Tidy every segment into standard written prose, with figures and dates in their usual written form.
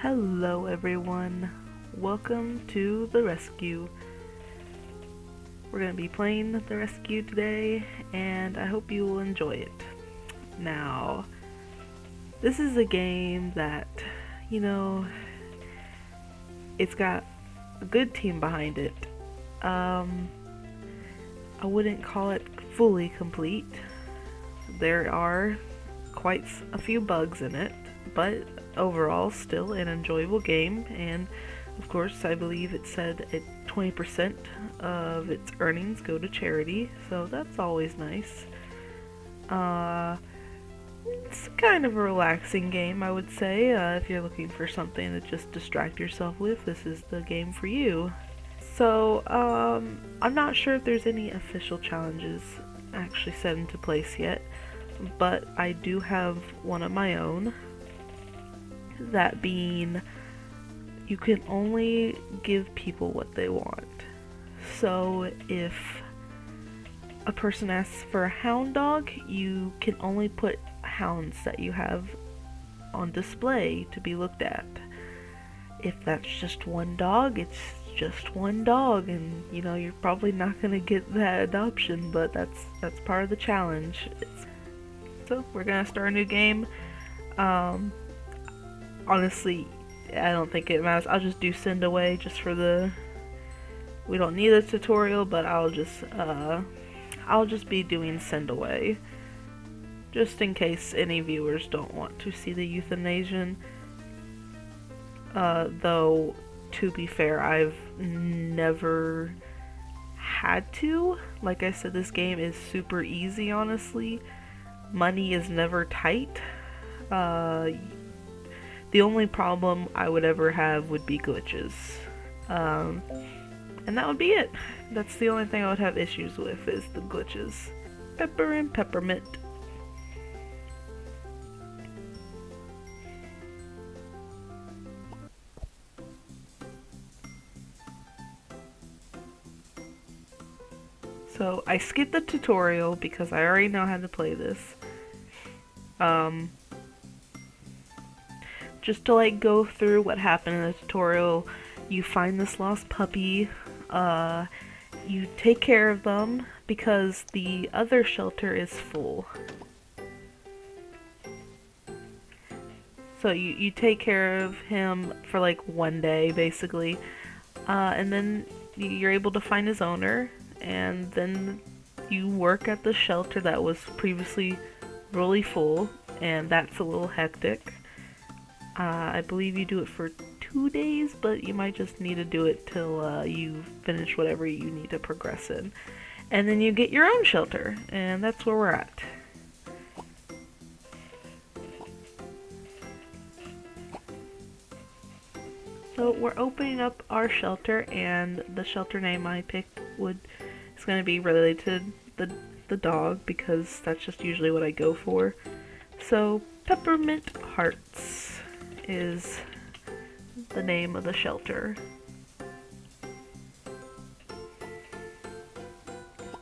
Hello everyone, welcome to the rescue. We're going to be playing the rescue today and I hope you will enjoy it. Now, this is a game that, it's got a good team behind it. I wouldn't call it fully complete. There are quite a few bugs in it, but overall still an enjoyable game, and of course I believe it said 20% of its earnings go to charity, so that's always nice. It's kind of a relaxing game, I would say. If you're looking for something to just distract yourself with, this is the game for you. So, I'm not sure if there's any official challenges actually set into place yet, but I do have one of my own. That being, you can only give people what they want. So if a person asks for a hound dog, you can only put hounds that you have on display to be looked at. If that's just one dog, it's just one dog, and you're probably not gonna get that adoption, but that's part of the challenge. So we're gonna start a new game. Honestly, I don't think it matters. I'll just do send away just for we don't need a tutorial, but I'll just be doing send away just in case any viewers don't want to see the euthanasian. Though, to be fair, I've never had to. Like I said, this game is super easy, honestly. Money is never tight. The only problem I would ever have would be glitches. And that would be it. That's the only thing I would have issues with, is the glitches. Pepper and peppermint. So I skipped the tutorial because I already know how to play this. Just to go through what happened in the tutorial, you find this lost puppy, you take care of them because the other shelter is full. So you take care of him for one day basically, and then you're able to find his owner, and then you work at the shelter that was previously really full, and that's a little hectic. I believe you do it for 2 days, but you might just need to do it till you finish whatever you need to progress in. And then you get your own shelter, and that's where we're at. So we're opening up our shelter, and the shelter name I picked is going to be related to the dog, because that's just usually what I go for. So Peppermint Hearts is the name of the shelter.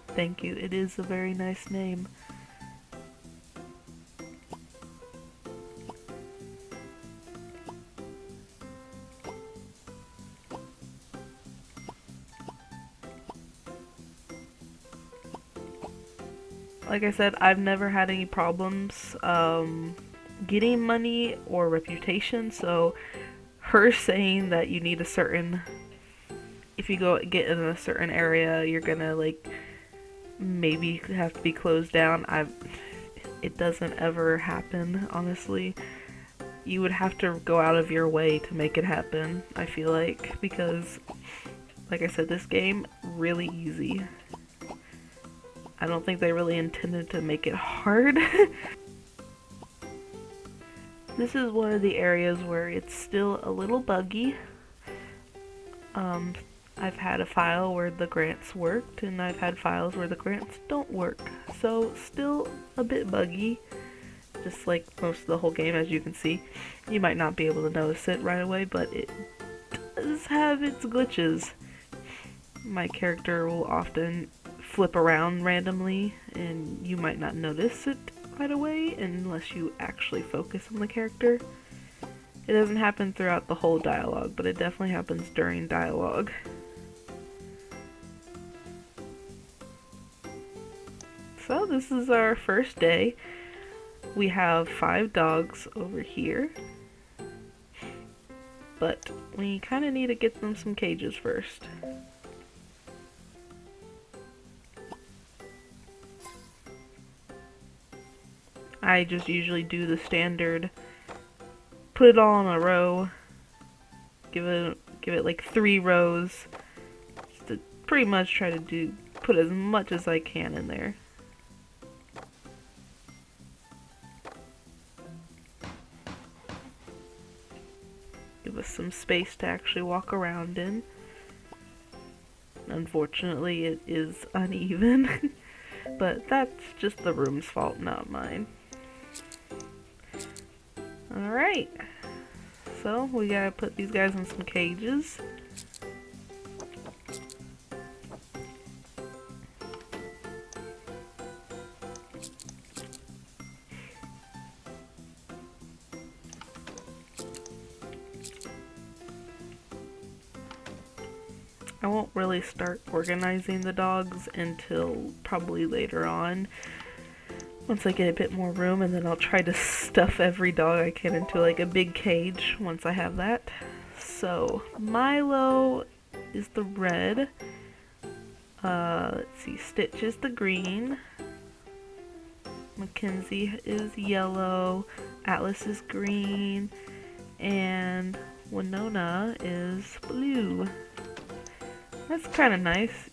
Thank you, it is a very nice name. Like I said, I've never had any problems getting money or reputation, so her saying that you need if you get in a certain area, you're gonna maybe have to be closed down. It doesn't ever happen, honestly. You would have to go out of your way to make it happen, I feel like, because like I said, this game really easy. I don't think they really intended to make it hard. This is one of the areas where it's still a little buggy. I've had a file where the grants worked, and I've had files where the grants don't work. So, still a bit buggy. Just like most of the whole game, as you can see. You might not be able to notice it right away, but it does have its glitches. My character will often flip around randomly, and you might not notice it right away unless you actually focus on the character. It doesn't happen throughout the whole dialogue, but it definitely happens during dialogue. So this is our first day. We have 5 dogs over here, but we kind of need to get them some cages first. I just usually do the standard, put it all in a row, give it like 3 rows, just to pretty much try to put as much as I can in there. Give us some space to actually walk around in. Unfortunately, it is uneven, but that's just the room's fault, not mine. Alright, so we gotta put these guys in some cages. I won't really start organizing the dogs until probably later on, once I get a bit more room, and then I'll try to stuff every dog I can into like a big cage once I have that. So Milo is the red, let's see, Stitch is the green, Mackenzie is yellow, Atlas is green, and Winona is blue. That's kind of nice.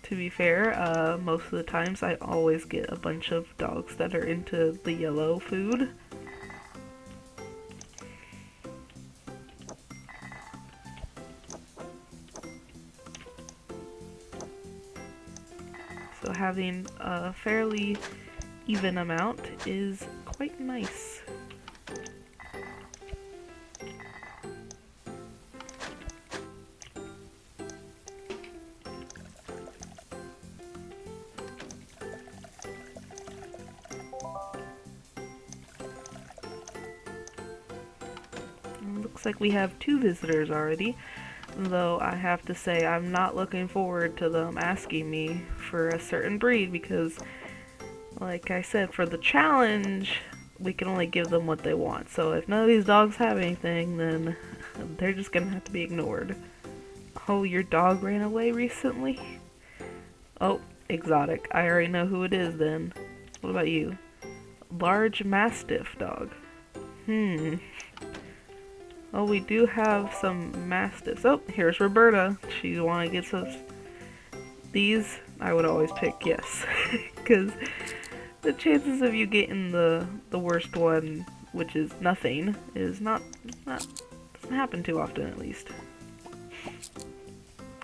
To be fair, most of the times I always get a bunch of dogs that are into the yellow food. So having a fairly even amount is quite nice. Looks like we have 2 visitors already, though I have to say I'm not looking forward to them asking me for a certain breed because, like I said, for the challenge we can only give them what they want. So if none of these dogs have anything, then they're just gonna have to be ignored. Oh, your dog ran away recently? Oh, exotic. I already know who it is then. What about you? Large Mastiff dog. Oh, we do have some Mastiffs. Oh, here's Roberta. She wanna get us these. I would always pick yes, because the chances of you getting the worst one, which is nothing, is not doesn't happen too often, at least.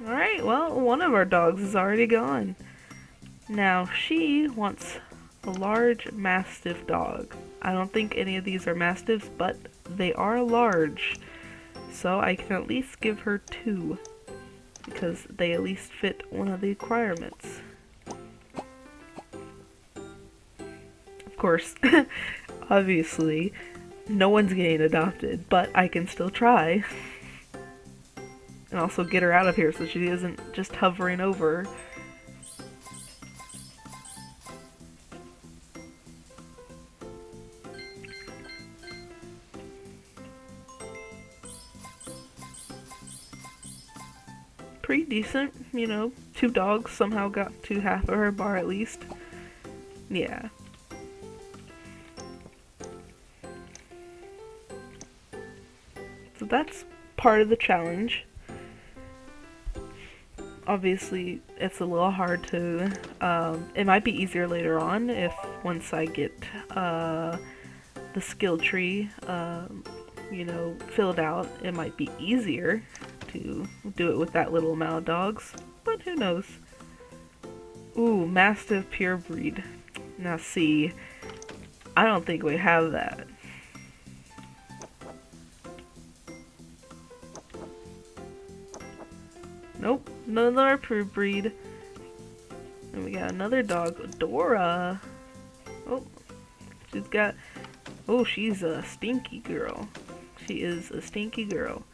Alright, well, one of our dogs is already gone. Now, she wants a large Mastiff dog. I don't think any of these are Mastiffs, but they are large, so I can at least give her 2, because they at least fit one of the requirements. Of course, obviously, no one's getting adopted, but I can still try. And also get her out of here so she isn't just hovering over. Pretty decent, you know, 2 dogs somehow got to half of her bar at least. Yeah. So that's part of the challenge. Obviously, it's a little hard to, it might be easier later on if once I get the skill tree, you know, filled out, it might be easier to do it with that little amount of dogs, but who knows. Ooh, Mastiff pure breed. Now see, I don't think we have that. Nope, another pure breed. And we got another dog, Dora. Oh, she's got, oh, she's a stinky girl. She is a stinky girl.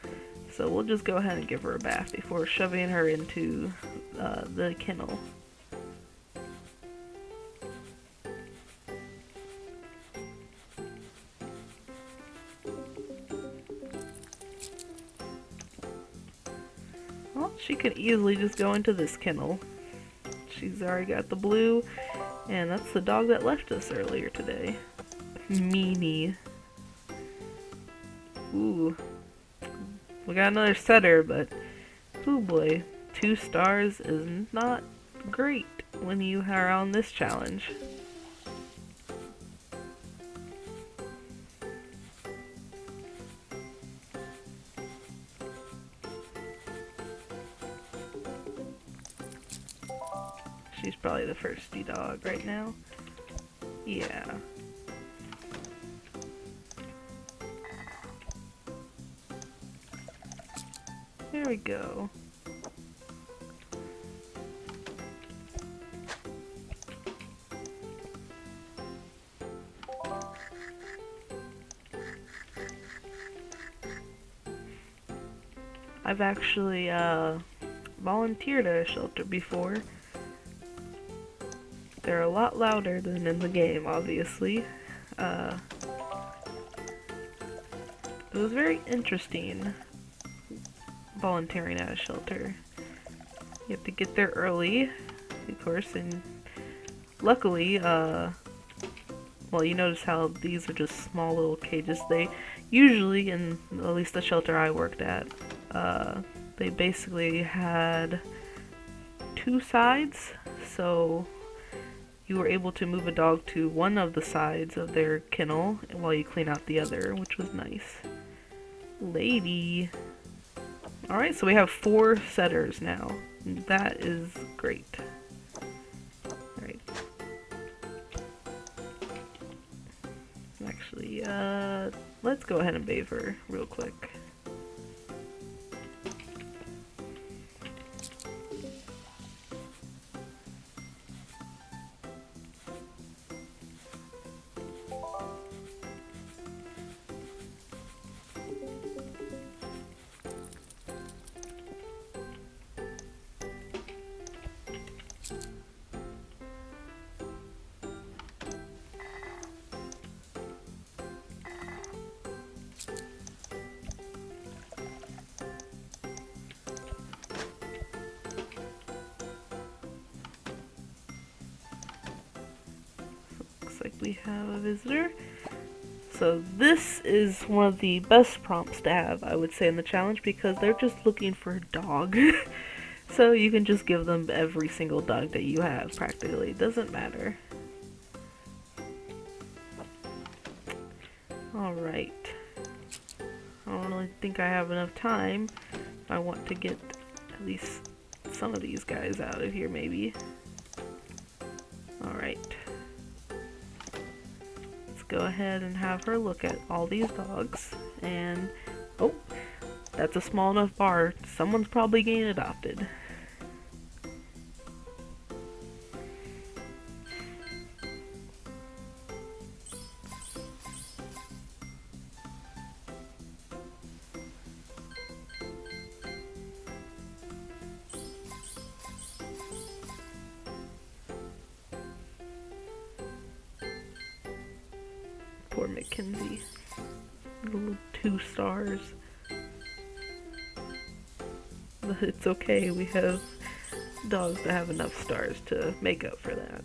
So we'll just go ahead and give her a bath before shoving her into the kennel. Well, she could easily just go into this kennel. She's already got the blue, and that's the dog that left us earlier today. Meanie. Ooh. We got another setter, but oh boy, 2 stars is not great when you are on this challenge. She's probably the firsty dog right now. Yeah. There we go. I've actually volunteered at a shelter before. They're a lot louder than in the game, obviously. It was very interesting volunteering at a shelter. You have to get there early, of course, and luckily, well, you notice how these are just small little cages. They usually, in at least the shelter I worked at, they basically had 2 sides, so you were able to move a dog to one of the sides of their kennel while you clean out the other, which was nice. Lady. Alright, so we have 4 setters now. That is great. Alright. Actually, let's go ahead and bathe her real quick. Like we have a visitor. So this is one of the best prompts to have, I would say, in the challenge, because they're just looking for a dog. So you can just give them every single dog that you have, practically. It doesn't matter. Alright. I don't really think I have enough time. I want to get at least some of these guys out of here, maybe. Alright. Go ahead and have her look at all these dogs, and oh, that's a small enough bar. Someone's probably getting adopted. Poor Mackenzie. Little 2 stars. But it's okay, we have dogs that have enough stars to make up for that.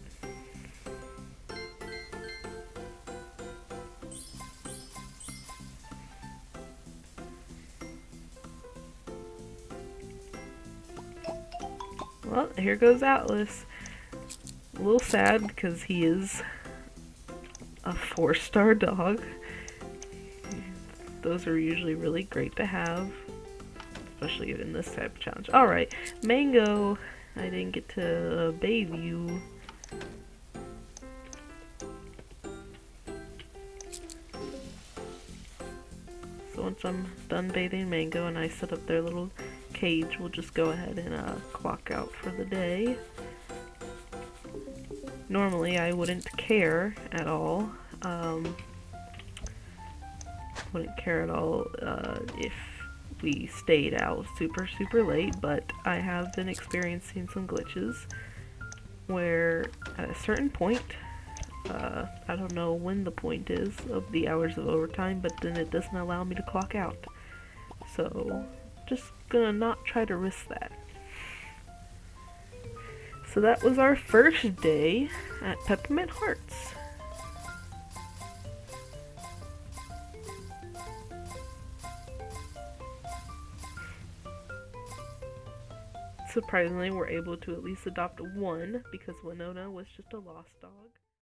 Well, here goes Atlas. A little sad because he is a 4-star dog. Those are usually really great to have, especially in this type of challenge. Alright, Mango, I didn't get to bathe you. So once I'm done bathing Mango and I set up their little cage, we'll just go ahead and clock out for the day. Normally I wouldn't care at all, Wouldn't care at all if we stayed out super late, but I have been experiencing some glitches where at a certain point, I don't know when the point is of the hours of overtime, but then it doesn't allow me to clock out. So, just gonna not try to risk that. So that was our first day at Peppermint Hearts. Surprisingly, we're able to at least adopt one because Winona was just a lost dog.